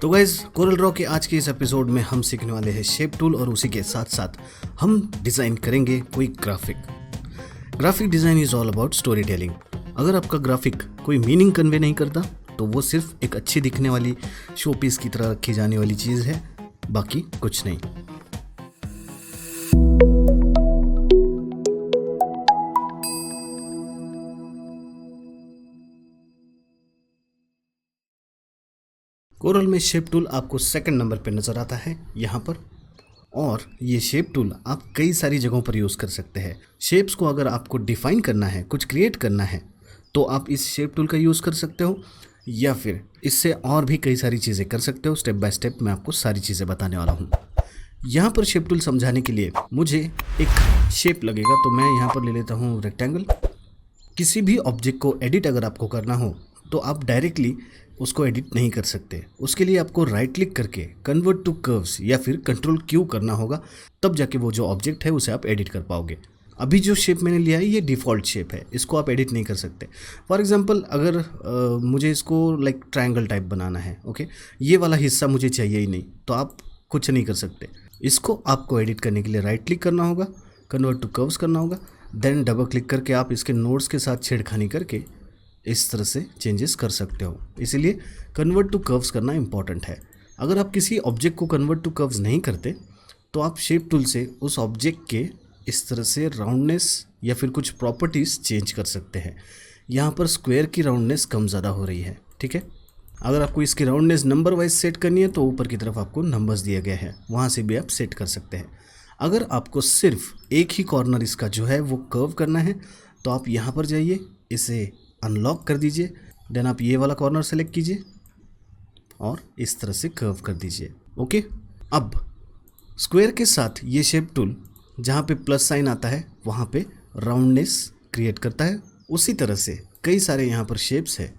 तो guys Corel Draw के आज के इस एपिसोड में हम सीखने वाले हैं शेप टूल और उसी के साथ साथ हम डिज़ाइन करेंगे कोई graphic design is all about story telling. अगर आपका ग्राफिक कोई मीनिंग कन्वे नहीं करता तो वो सिर्फ एक अच्छी दिखने वाली शो पीस की तरह रखी जाने वाली चीज़ है, बाकी कुछ नहीं। कोरल में शेप टूल आपको सेकंड नंबर पे नज़र आता है यहाँ पर, और ये शेप टूल आप कई सारी जगहों पर यूज़ कर सकते हैं। शेप्स को अगर आपको डिफ़ाइन करना है, कुछ क्रिएट करना है, तो आप इस शेप टूल का यूज़ कर सकते हो, या फिर इससे और भी कई सारी चीज़ें कर सकते हो। स्टेप बाय स्टेप मैं आपको सारी चीज़ें बताने वाला हूँ। यहाँ पर शेप टूल समझाने के लिए मुझे एक शेप लगेगा, तो मैं यहाँ पर ले लेता हूँ रेक्टेंगल। किसी भी ऑब्जेक्ट को एडिट अगर आपको करना हो तो आप डायरेक्टली उसको एडिट नहीं कर सकते। उसके लिए आपको राइट क्लिक करके कन्वर्ट टू कर्व्स या फिर कंट्रोल क्यू करना होगा, तब जाके वो जो ऑब्जेक्ट है उसे आप एडिट कर पाओगे। अभी जो शेप मैंने लिया है ये डिफ़ॉल्ट शेप है, इसको आप एडिट नहीं कर सकते। फॉर एग्जांपल अगर मुझे इसको लाइक ट्रायंगल टाइप बनाना है, ओके, ये वाला हिस्सा मुझे चाहिए ही नहीं, तो आप कुछ नहीं कर सकते। इसको आपको एडिट करने के लिए राइट क्लिक करना होगा, कन्वर्ट टू कर्व्स करना होगा, देन डबल क्लिक करके आप इसके नोड्स के साथ छेड़खानी करके इस तरह से चेंजेस कर सकते हो। इसीलिए कन्वर्ट टू कर्व्स करना इंपॉर्टेंट है। अगर आप किसी ऑब्जेक्ट को कन्वर्ट टू कर्व्स नहीं करते तो आप शेप टूल से उस ऑब्जेक्ट के इस तरह से राउंडनेस या फिर कुछ प्रॉपर्टीज़ चेंज कर सकते हैं। यहाँ पर स्क्वायर की राउंडनेस कम ज़्यादा हो रही है, ठीक है। अगर आपको इसकी राउंडनेस नंबर वाइज सेट करनी है तो ऊपर की तरफ आपको नंबर्स दिए गए हैं, वहाँ से भी आप सेट कर सकते हैं। अगर आपको सिर्फ एक ही कॉर्नर इसका जो है वो कर्व करना है तो आप यहाँ पर जाइए, इसे अनलॉक कर दीजिए, देन आप ये वाला कॉर्नर सेलेक्ट कीजिए और इस तरह से कर्व कर दीजिए। ओके, अब स्क्वायर के साथ ये शेप टूल जहाँ पे प्लस साइन आता है वहाँ पे राउंडनेस क्रिएट करता है। उसी तरह से कई सारे यहाँ पर शेप्स है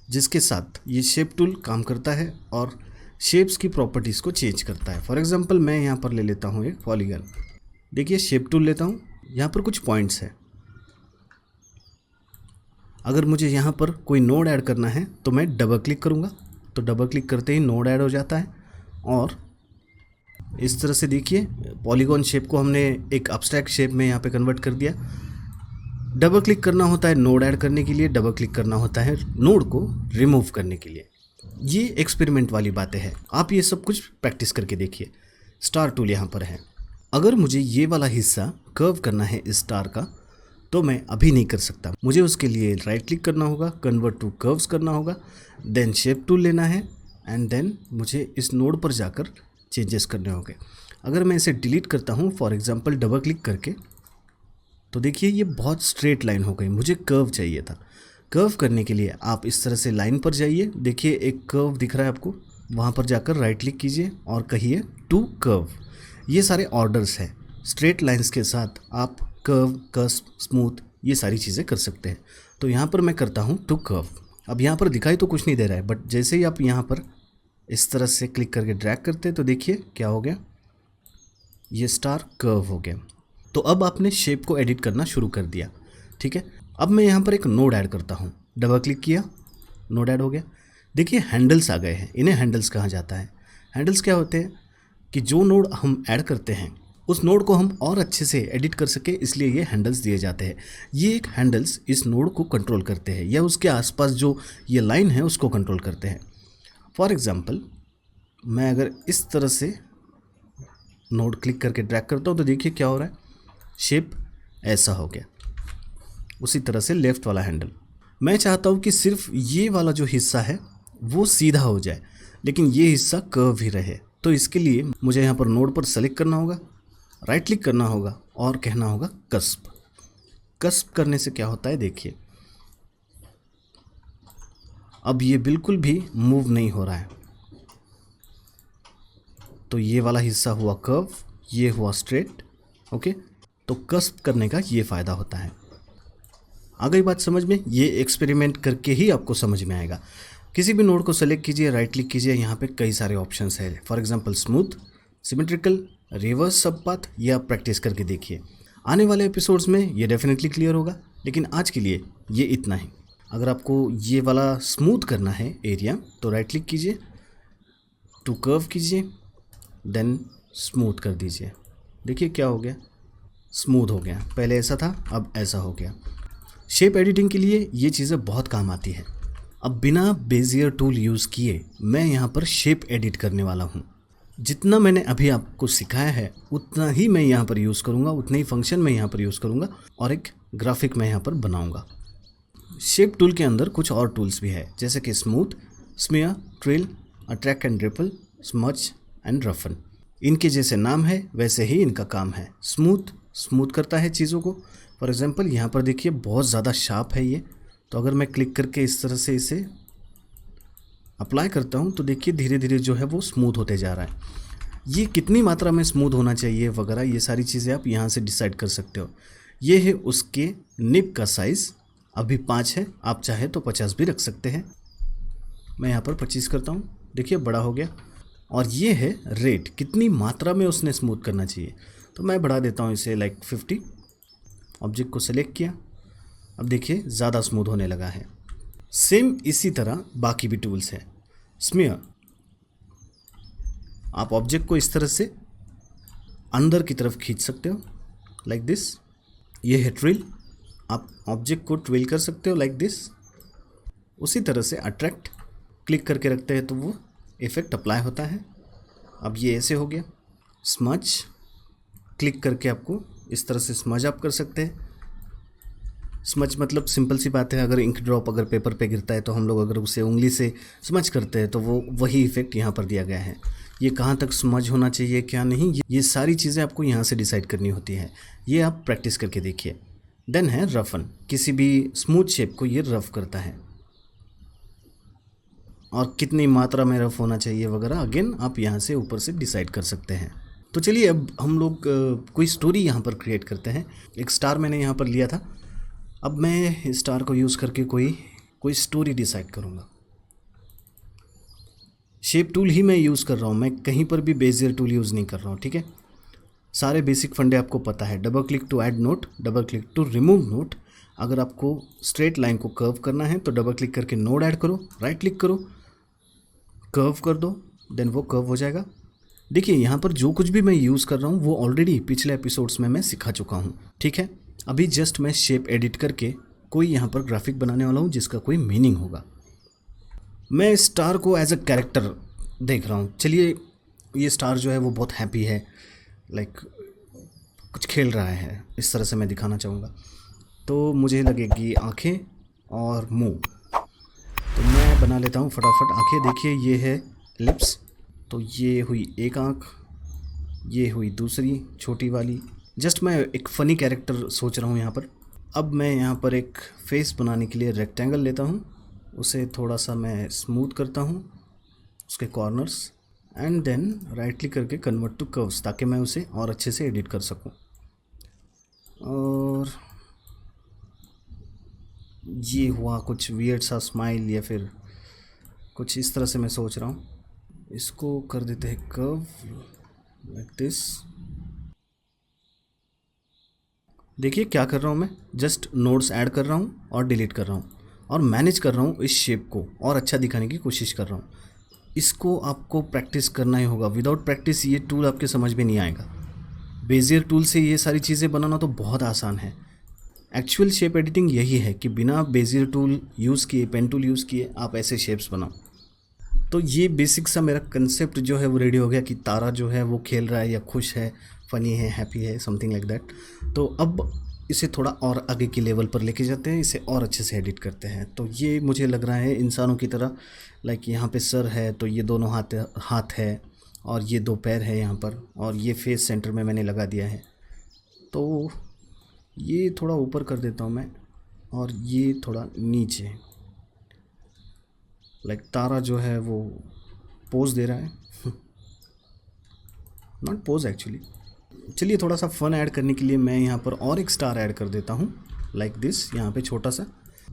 जिसके साथ ये शेप टूल काम करता है और शेप्स की प्रॉपर्टीज़ को चेंज करता है। फॉर एग्जांपल मैं यहाँ पर ले लेता हूँ एक पॉलीगन। देखिए शेप टूल लेता हूँ, यहाँ पर कुछ पॉइंट्स है। अगर मुझे यहाँ पर कोई नोड ऐड करना है तो मैं डबल क्लिक करूँगा, तो डबल क्लिक करते ही नोड ऐड हो जाता है। और इस तरह से देखिए पॉलीगॉन शेप को हमने एक एब्स्ट्रैक्ट शेप में यहाँ पे कन्वर्ट कर दिया। डबल क्लिक करना होता है नोड ऐड करने के लिए, डबल क्लिक करना होता है नोड को रिमूव करने के लिए। ये एक्सपेरिमेंट वाली बातें हैं, आप ये सब कुछ प्रैक्टिस करके देखिए। स्टार टूल यहाँ पर है। अगर मुझे ये वाला हिस्सा कर्व करना है इस स्टार का तो मैं अभी नहीं कर सकता। मुझे उसके लिए राइट क्लिक करना होगा, कन्वर्ट टू कर्व्स करना होगा, देन शेप टूल लेना है एंड देन मुझे इस नोड पर जाकर चेंजेस करने होंगे। अगर मैं इसे डिलीट करता हूँ फॉर एग्जांपल डबल क्लिक करके, तो देखिए ये बहुत स्ट्रेट लाइन हो गई। मुझे कर्व चाहिए था। कर्व करने के लिए आप इस तरह से लाइन पर जाइए, देखिए एक कर्व दिख रहा है आपको, वहाँ पर जाकर राइट क्लिक कीजिए और कहिए टू कर्व। ये सारे ऑर्डर्स हैं। स्ट्रेट लाइन्स के साथ आप कर्व, कस्प, स्मूथ ये सारी चीज़ें कर सकते हैं। तो यहाँ पर मैं करता हूँ टू कर्व। अब यहाँ पर दिखाई तो कुछ नहीं दे रहा है, बट जैसे ही आप यहाँ पर इस तरह से क्लिक करके ड्रैग करते हैं तो देखिए क्या हो गया, ये स्टार कर्व हो गया। तो अब आपने शेप को एडिट करना शुरू कर दिया, ठीक है। अब मैं यहाँ पर एक नोड ऐड करता हूँ, डबल क्लिक किया, नोड ऐड हो गया। देखिए हैंडल्स आ गए हैं। इन्हें हैंडल्स कहा जाता है। हैंडल्स क्या होते हैं कि जो नोड हम ऐड करते हैं उस नोड को हम और अच्छे से एडिट कर सके, इसलिए ये हैंडल्स दिए जाते हैं। ये एक हैंडल्स इस नोड को कंट्रोल करते हैं या उसके आसपास जो ये लाइन है उसको कंट्रोल करते हैं। फॉर एग्जांपल मैं अगर इस तरह से नोड क्लिक करके ड्रैग करता हूँ तो देखिए क्या हो रहा है, शेप ऐसा हो गया। उसी तरह से लेफ़्ट वाला हैंडल, मैं चाहता हूँ कि सिर्फ ये वाला जो हिस्सा है वो सीधा हो जाए लेकिन ये हिस्सा कर्व ही रहे। तो इसके लिए मुझे यहाँ पर नोड पर सेलेक्ट करना होगा, राइट क्लिक करना होगा और कहना होगा कस्प। कस्प करने से क्या होता है देखिए, अब ये बिल्कुल भी मूव नहीं हो रहा है। तो ये वाला हिस्सा हुआ कर्व, ये हुआ स्ट्रेट, ओके। तो कस्प करने का ये फ़ायदा होता है। आ गई बात समझ में? ये एक्सपेरिमेंट करके ही आपको समझ में आएगा। किसी भी नोड को सेलेक्ट कीजिए, राइट क्लिक कीजिए, यहाँ पे कई सारे ऑप्शंस हैं। For example smooth, symmetrical, reverse सब पाथ, ये आप प्रैक्टिस करके देखिए। आने वाले एपिसोड्स में ये डेफिनेटली क्लियर होगा, लेकिन आज के लिए ये इतना ही। अगर आपको ये वाला स्मूथ करना है एरिया तो राइट क्लिक कीजिए, टू कर्व कीजिए, देन स्मूथ कर दीजिए। देखिए क्या हो गया, स्मूथ हो गया। पहले ऐसा था, अब ऐसा हो गया। शेप एडिटिंग के लिए ये चीज़ें बहुत काम आती है। अब बिना बेजियर टूल यूज़ किए मैं यहाँ पर शेप एडिट करने वाला हूँ। जितना मैंने अभी आपको सिखाया है उतना ही मैं यहाँ पर यूज़ करूँगा, उतने ही फंक्शन मैं यहाँ पर यूज़ करूँगा और एक ग्राफिक मैं यहाँ पर बनाऊँगा। शेप टूल के अंदर कुछ और टूल्स भी है, जैसे कि smooth, smear, trill, attract and ripple, smutch and roughen. इनके जैसे नाम है वैसे ही इनका काम है। स्मूथ करता है चीज़ों को। फॉर एग्जांपल यहाँ पर देखिए बहुत ज़्यादा शार्प है ये, तो अगर मैं क्लिक करके इस तरह से इसे अप्लाई करता हूँ तो देखिए धीरे धीरे जो है वो स्मूथ होते जा रहा है। ये कितनी मात्रा में स्मूथ होना चाहिए वगैरह ये सारी चीज़ें आप यहाँ से डिसाइड कर सकते हो। ये है उसके निब का साइज़, अभी 5 है, आप चाहे तो 50 भी रख सकते हैं। मैं यहाँ पर 25 करता हूँ, देखिए बड़ा हो गया। और ये है रेट, कितनी मात्रा में उसने स्मूथ करना चाहिए, तो मैं बढ़ा देता हूँ इसे लाइक 50। ऑब्जेक्ट को सेलेक्ट किया, अब देखिए ज़्यादा स्मूथ होने लगा है। सेम इसी तरह बाकी भी टूल्स हैं। स्मीयर, आप ऑब्जेक्ट को इस तरह से अंदर की तरफ खींच सकते हो लाइक दिस। ये है ट्रिल, आप ऑब्जेक्ट को ट्विल कर सकते हो लाइक दिस। उसी तरह से अट्रैक्ट, क्लिक करके रखते हैं तो वो इफ़ेक्ट अप्लाई होता है। अब ये ऐसे हो गया। स्मच, क्लिक करके आपको इस तरह से स्मज आप कर सकते हैं। स्मच मतलब सिंपल सी बात है, अगर इंक ड्रॉप अगर पेपर पे गिरता है तो हम लोग अगर उसे उंगली से स्मच करते हैं तो वो वही इफ़ेक्ट यहाँ पर दिया गया है। ये कहाँ तक स्मज होना चाहिए क्या नहीं, ये सारी चीज़ें आपको यहाँ से डिसाइड करनी होती है। ये आप प्रैक्टिस करके देखिए। देन है रफन, किसी भी स्मूथ शेप को ये रफ करता है और कितनी मात्रा में रफ होना चाहिए वगैरह अगेन आप यहाँ से ऊपर से डिसाइड कर सकते हैं। तो चलिए अब हम लोग कोई स्टोरी यहाँ पर क्रिएट करते हैं। एक स्टार मैंने यहाँ पर लिया था, अब मैं स्टार को यूज़ करके कोई स्टोरी डिसाइड करूँगा। शेप टूल ही मैं यूज़ कर रहा हूँ, मैं कहीं पर भी बेजियर टूल यूज़ नहीं कर रहा हूँ, ठीक है। सारे बेसिक फंडे आपको पता है। Double click to add note, double click to remove note. अगर आपको स्ट्रेट लाइन को कर्व करना है तो डबल क्लिक करके नोड ऐड करो, राइट क्लिक करो, कर्व कर दो, देन वो कर्व हो जाएगा। देखिए यहाँ पर जो कुछ भी मैं यूज़ कर रहा हूँ वो ऑलरेडी पिछले एपिसोड्स में मैं सिखा चुका हूँ, ठीक है। अभी जस्ट मैं शेप एडिट करके कोई यहाँ पर ग्राफिक बनाने वाला हूँ जिसका कोई मीनिंग होगा। मैं स्टार को एज अ कैरेक्टर देख रहा हूँ। चलिए ये स्टार जो है वो बहुत हैप्पी है, लाइक कुछ खेल रहा है, इस तरह से मैं दिखाना चाहूँगा। तो मुझे लगेगी आँखें और मुँह, तो मैं बना लेता हूँ फटाफट आँखें। देखिए ये है लिप्स, तो ये हुई एक आँख, ये हुई दूसरी छोटी वाली। जस्ट मैं एक फ़नी कैरेक्टर सोच रहा हूँ यहाँ पर। अब मैं यहाँ पर एक फेस बनाने के लिए रेक्टेंगल लेता हूँ, उसे थोड़ा सा मैं स्मूथ करता हूँ उसके corners, and then right click करके कन्वर्ट टू कर्व्स, ताकि मैं उसे और अच्छे से एडिट कर सकूँ। और ये हुआ कुछ वियर्ड सा स्माइल या फिर कुछ इस तरह से मैं सोच रहा हूँ। इसको कर देते हैं कर्व लाइक दिस। देखिए क्या कर रहा हूँ मैं, जस्ट नोड्स ऐड कर रहा हूँ और डिलीट कर रहा हूँ और मैनेज कर रहा हूँ इस शेप को और अच्छा दिखाने की कोशिश कर रहा हूँ। इसको आपको प्रैक्टिस करना ही होगा, विदाउट प्रैक्टिस ये टूल आपके समझ में नहीं आएगा। बेजियर टूल से ये सारी चीज़ें बनाना तो बहुत आसान है। एक्चुअल शेप एडिटिंग यही है कि बिना बेजियर टूल यूज़ किए, पेन टूल यूज़ किए आप ऐसे शेप्स बनाओ। तो ये बेसिक सा मेरा कंसेप्ट जो है वो रेडी हो गया कि तारा जो है वो खेल रहा है या खुश है, फ़नी है, हैप्पी है, समथिंग लाइक दैट। तो अब इसे थोड़ा और आगे की लेवल पर लेके जाते हैं, इसे और अच्छे से एडिट करते हैं। तो ये मुझे लग रहा है इंसानों की तरह, लाइक यहाँ पे सर है तो ये दोनों हाथ है और ये 2 पैर है यहाँ पर, और ये फेस सेंटर में मैंने लगा दिया है। तो ये थोड़ा ऊपर कर देता हूँ मैं और ये थोड़ा नीचे, लाइक तारा जो है वो पोज दे रहा है, नॉट पोज एक्चुअली। चलिए थोड़ा सा फन ऐड करने के लिए मैं यहाँ पर और एक स्टार ऐड कर देता हूँ लाइक दिस, यहाँ पे छोटा सा।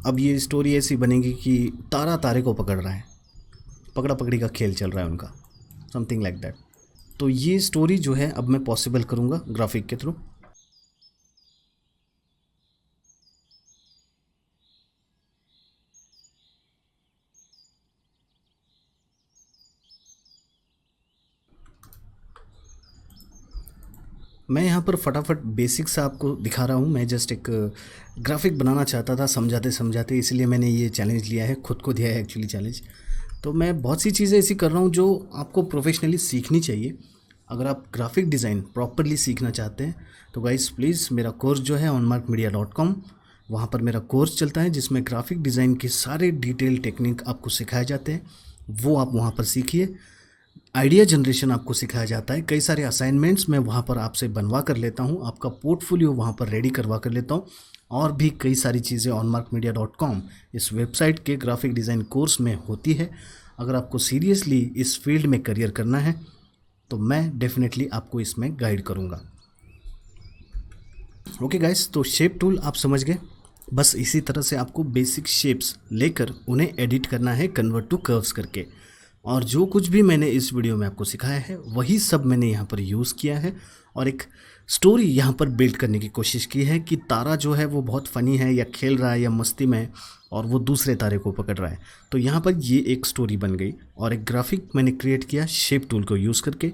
अब ये स्टोरी ऐसी बनेगी कि तारा तारे को पकड़ रहा है, पकड़ा पकड़ी का खेल चल रहा है उनका, समथिंग लाइक दैट। तो ये स्टोरी जो है अब मैं पॉसिबल करूँगा ग्राफिक के थ्रू। मैं यहाँ पर फटाफट बेसिक सा आपको दिखा रहा हूँ। मैं जस्ट एक ग्राफिक बनाना चाहता था समझाते समझाते, इसलिए मैंने ये चैलेंज लिया है, खुद को दिया है एक्चुअली चैलेंज। तो मैं बहुत सी चीज़ें ऐसी कर रहा हूँ जो आपको प्रोफेशनली सीखनी चाहिए। अगर आप ग्राफिक डिज़ाइन प्रॉपरली सीखना चाहते हैं तो गाइस प्लीज़ मेरा कोर्स जो है onmarkmedia.com, वहाँ पर मेरा कोर्स चलता है जिसमें ग्राफिक डिज़ाइन के सारे डिटेल टेक्निक आपको सिखाए जाते हैं, वो आप वहाँ पर सीखिए। आइडिया जनरेशन आपको सिखाया जाता है, कई सारे असाइनमेंट्स मैं वहाँ पर आपसे बनवा कर लेता हूँ, आपका पोर्टफोलियो वहाँ पर रेडी करवा कर लेता हूँ, और भी कई सारी चीज़ें onmarkmedia.com इस वेबसाइट के ग्राफिक डिज़ाइन कोर्स में होती है। अगर आपको सीरियसली इस फील्ड में करियर करना है तो मैं डेफिनेटली आपको इसमें गाइड करूँगा। ओके गाइस, तो शेप टूल आप समझ गए। बस इसी तरह से आपको बेसिक शेप्स लेकर उन्हें एडिट करना है कन्वर्ट टू कर्व्स करके, और जो कुछ भी मैंने इस वीडियो में आपको सिखाया है वही सब मैंने यहाँ पर यूज़ किया है, और एक स्टोरी यहाँ पर बिल्ड करने की कोशिश की है कि तारा जो है वो बहुत फ़नी है या खेल रहा है या मस्ती में है और वो दूसरे तारे को पकड़ रहा है। तो यहाँ पर ये एक स्टोरी बन गई और एक ग्राफिक मैंने क्रिएट किया शेप टूल को यूज़ करके।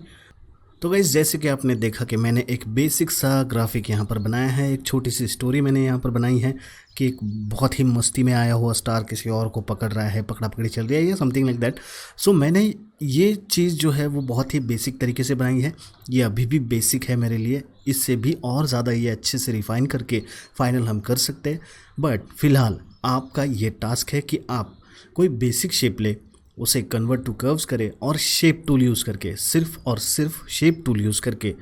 तो गाइस जैसे कि आपने देखा कि मैंने एक बेसिक सा ग्राफिक यहाँ पर बनाया है, एक छोटी सी स्टोरी मैंने यहाँ पर बनाई है कि एक बहुत ही मस्ती में आया हुआ स्टार किसी और को पकड़ रहा है, पकड़ा पकड़ी चल रही है या समथिंग लाइक दैट। सो मैंने ये चीज़ जो है वो बहुत ही बेसिक तरीके से बनाई है, ये अभी भी बेसिक है मेरे लिए, इससे भी और ज़्यादा ये अच्छे से रिफ़ाइन करके फाइनल हम कर सकते हैं। बट फ़िलहाल आपका ये टास्क है कि आप कोई बेसिक शेप ले, उसे कन्वर्ट टू कर्व्स करें और शेप टूल यूज़ करके, सिर्फ और सिर्फ शेप टूल यूज़ करके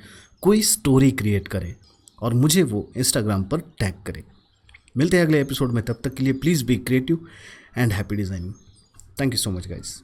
कोई स्टोरी क्रिएट करें और मुझे वो इंस्टाग्राम पर टैग करें। मिलते हैं अगले एपिसोड में, तब तक के लिए please be creative and happy designing. Thank you so much guys.